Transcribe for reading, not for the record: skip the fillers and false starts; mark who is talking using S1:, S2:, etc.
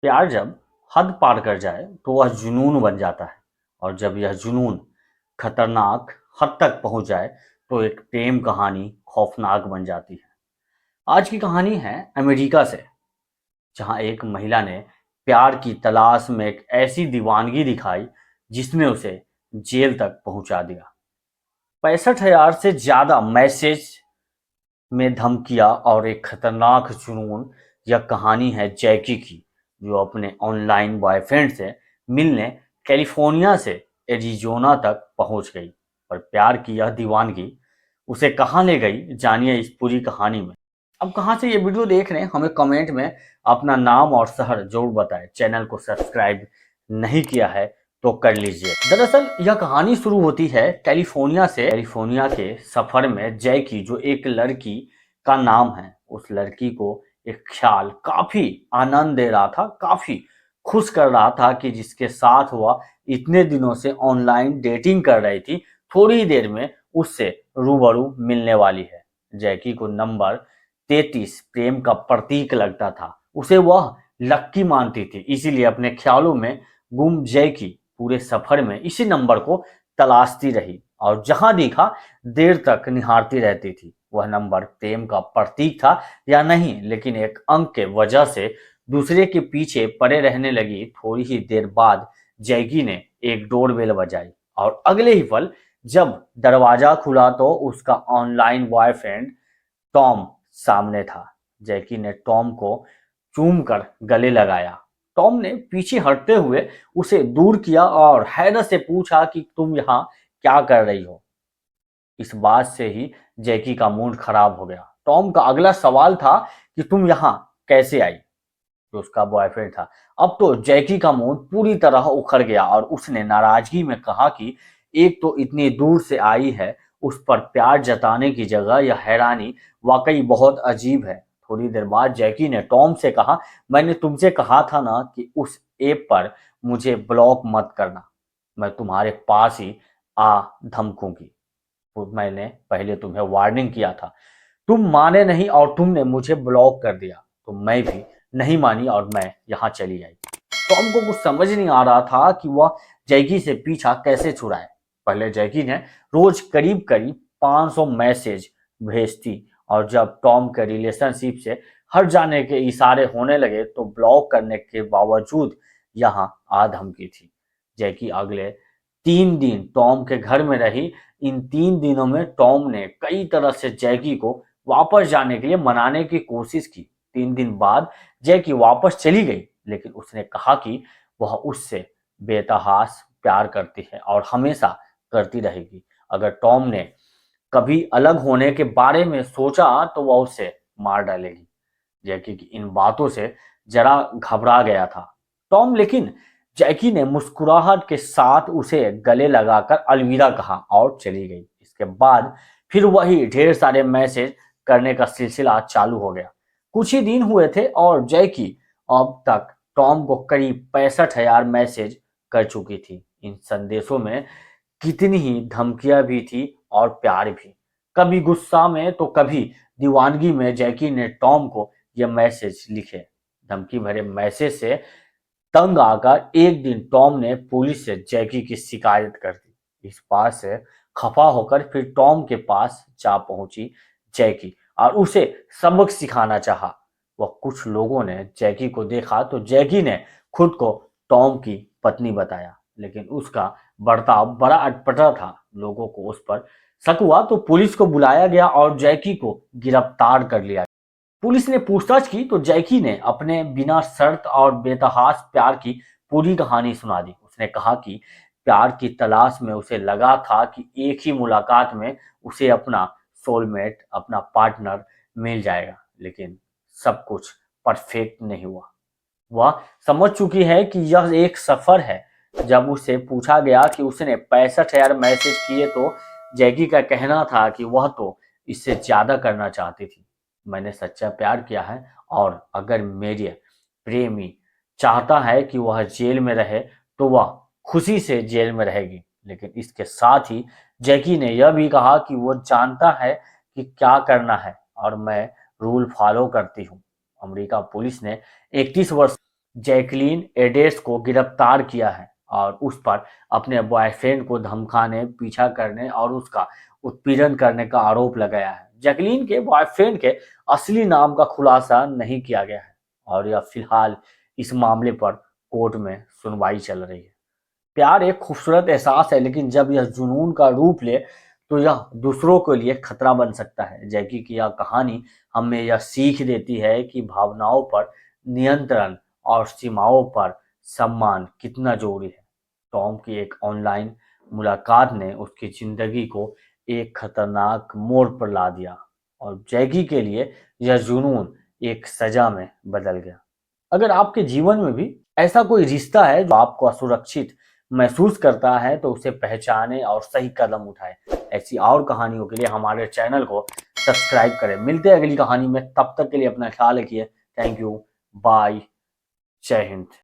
S1: प्यार जब हद पार कर जाए तो वह जुनून बन जाता है, और जब यह जुनून खतरनाक हद तक पहुंच जाए तो एक प्रेम कहानी खौफनाक बन जाती है। आज की कहानी है अमेरिका से, जहां एक महिला ने प्यार की तलाश में एक ऐसी दीवानगी दिखाई जिसने उसे जेल तक पहुंचा दिया। 65,000 से ज्यादा मैसेज में धमकियां और एक खतरनाक जुनून। यह कहानी है जैकी की, जो अपने ऑनलाइन बॉयफ्रेंड से मिलने कैलिफोर्निया से एरिजोना तक पहुंच गई। पर प्यार की यह दीवानगी उसे कहां ले गई, जानिए इस पूरी कहानी में। अब कहां से ये वीडियो देख रहे हैं, हमें कमेंट में अपना नाम और शहर जरूर बताएं। चैनल को सब्सक्राइब नहीं किया है तो कर लीजिए। दरअसल यह कहानी शुरू होती है कैलिफोर्निया से। कैलिफोर्निया के सफर में जैकी, जो एक लड़की का नाम है, उस लड़की को एक ख्याल काफी आनंद दे रहा था, काफी खुश कर रहा था कि जिसके साथ वह इतने दिनों से ऑनलाइन डेटिंग कर रही थी, थोड़ी ही देर में उससे रूबरू मिलने वाली है। जैकी को नंबर 33 प्रेम का प्रतीक लगता था। उसे वह लक्की मानती थी, इसीलिए अपने ख्यालों में गुम जैकी पूरे सफर में इसी नंबर को तलाशती रही और जहां देखा देर तक निहारती रहती थी। वह नंबर प्रेम का प्रतीक था या नहीं, लेकिन एक अंक के वजह से दूसरे के पीछे पड़े रहने लगी। थोड़ी ही देर बाद जैकी ने एक डोरबेल बजाई और अगले ही पल जब दरवाजा खुला तो उसका ऑनलाइन बॉयफ्रेंड टॉम सामने था। जैकी ने टॉम को चूम कर गले लगाया। टॉम ने पीछे हटते हुए उसे दूर किया और हैरत से पूछा कि तुम यहाँ क्या कर रही हो। इस बात से ही जैकी का मूड खराब हो गया। टॉम का अगला सवाल था कि तुम यहाँ कैसे आई, जो उसका बॉयफ्रेंड था। अब तो जैकी का मूड पूरी तरह उखड़ गया और उसने नाराजगी में कहा कि एक तो इतनी दूर से आई है, उस पर प्यार जताने की जगह यह हैरानी वाकई बहुत अजीब है। थोड़ी देर बाद जैकी ने टॉम से कहा, मैंने तुमसे कहा था ना कि उस ऐप पर मुझे ब्लॉक मत करना, मैं तुम्हारे पास ही आ धमकूंगी। तो मैंने पहले तुम्हें वार्निंग किया था, तुम माने नहीं और तुमने मुझे ब्लॉक कर दिया, तो मैं भी नहीं मानी और मैं यहाँ चली आई। तो हमको कुछ समझ नहीं आ रहा था कि वह जैकी से पीछा कैसे छुड़ाए। पहले जैकी ने रोज करीब करीब 500 मैसेज भेजती और जब टॉम के रिलेशनशिप से हट जाने के इशारे होने लगे तो ब्लॉक करने के बावजूद यहाँ आ धमकी थी। जैकी अगले 3 दिन टॉम के घर में रही। इन 3 दिनों में टॉम ने कई तरह से जैकी को वापस जाने के लिए मनाने की कोशिश की। 3 दिन बाद जैकी वापस चली गई, लेकिन उसने कहा कि वह उससे बेतहास प्यार करती है और हमेशा करती रहेगी। अगर टॉम ने कभी अलग होने के बारे में सोचा तो वह उसे मार डालेगी। जैकी की इन बातों से जरा घबरा गया था टॉम, लेकिन जैकी ने मुस्कुराहट के साथ उसे गले लगाकर अलविदा कहा और चली गई। इसके बाद फिर वही ढेर सारे मैसेज करने का सिलसिला चालू हो गया। कुछ ही दिन हुए थे और जैकी अब तक टॉम को करीब 65,000 मैसेज कर चुकी थी। इन संदेशों में कितनी ही धमकियां भी थी और प्यार भी। कभी गुस्सा में तो कभी दीवानगी में जैकी ने टॉम को यह मैसेज लिखे। धमकी भरे मैसेज से तंग आकर एक दिन टॉम ने पुलिस से जैकी की शिकायत कर दी। इस बात से खफा होकर फिर टॉम के पास जा पहुंची जैकी और उसे सबक सिखाना चाहा। वह कुछ लोगों ने जैकी को देखा तो जैकी ने खुद को टॉम की पत्नी बताया, लेकिन उसका बर्ताव बड़ा अटपटा था। लोगों को उस पर शक हुआ तो पुलिस को बुलाया गया और जैकी को गिरफ्तार कर लिया। पुलिस ने पूछताछ की तो जैकी ने अपने बिना शर्त और बेतहास प्यार की पूरी कहानी सुना दी। उसने कहा कि प्यार की तलाश में उसे लगा था कि एक ही मुलाकात में उसे अपना सोलमेट, अपना पार्टनर मिल जाएगा, लेकिन सब कुछ परफेक्ट नहीं हुआ। वह समझ चुकी है कि यह एक सफर है। जब उसे पूछा गया कि उसने 65,000 मैसेज किए तो जैकी का कहना था कि वह तो इससे ज्यादा करना चाहती थी। मैंने सच्चा प्यार किया है और अगर मेरे प्रेमी चाहता है कि वह जेल में रहे तो वह खुशी से जेल में रहेगी। लेकिन इसके साथ ही जैकी ने यह भी कहा कि वो जानता है कि क्या करना है और मैं रूल फॉलो करती हूँ। अमेरिका पुलिस ने 31 वर्ष जैकलीन एडेस को गिरफ्तार किया है और उस पर अपने बॉयफ्रेंड को धमकाने, पीछा करने और उसका उत्पीड़न करने का आरोप लगाया है। जैकलीन के बॉयफ्रेंड के असली नाम का खुलासा नहीं किया गया है और यह फिलहाल इस मामले पर कोर्ट में सुनवाई चल रही है। प्यार एक खूबसूरत एहसास है, लेकिन जब यह जुनून का रूप ले तो यह दूसरों के लिए खतरा बन सकता है। जैकी की यह कहानी हमें यह सीख देती है कि भावनाओं पर नियंत्रण और सीमाओं पर सम्मान कितना जरूरी है। टॉम की एक ऑनलाइन मुलाकात ने उसकी जिंदगी को एक खतरनाक मोड़ पर ला दिया और जैकी के लिए यह जुनून एक सजा में बदल गया। अगर आपके जीवन में भी ऐसा कोई रिश्ता है जो आपको असुरक्षित महसूस करता है, तो उसे पहचाने और सही कदम उठाए। ऐसी और कहानियों के लिए हमारे चैनल को सब्सक्राइब करें। मिलते हैं अगली कहानी में, तब तक के लिए अपना ख्याल रखिए। थैंक यू, बाय, जय हिंद।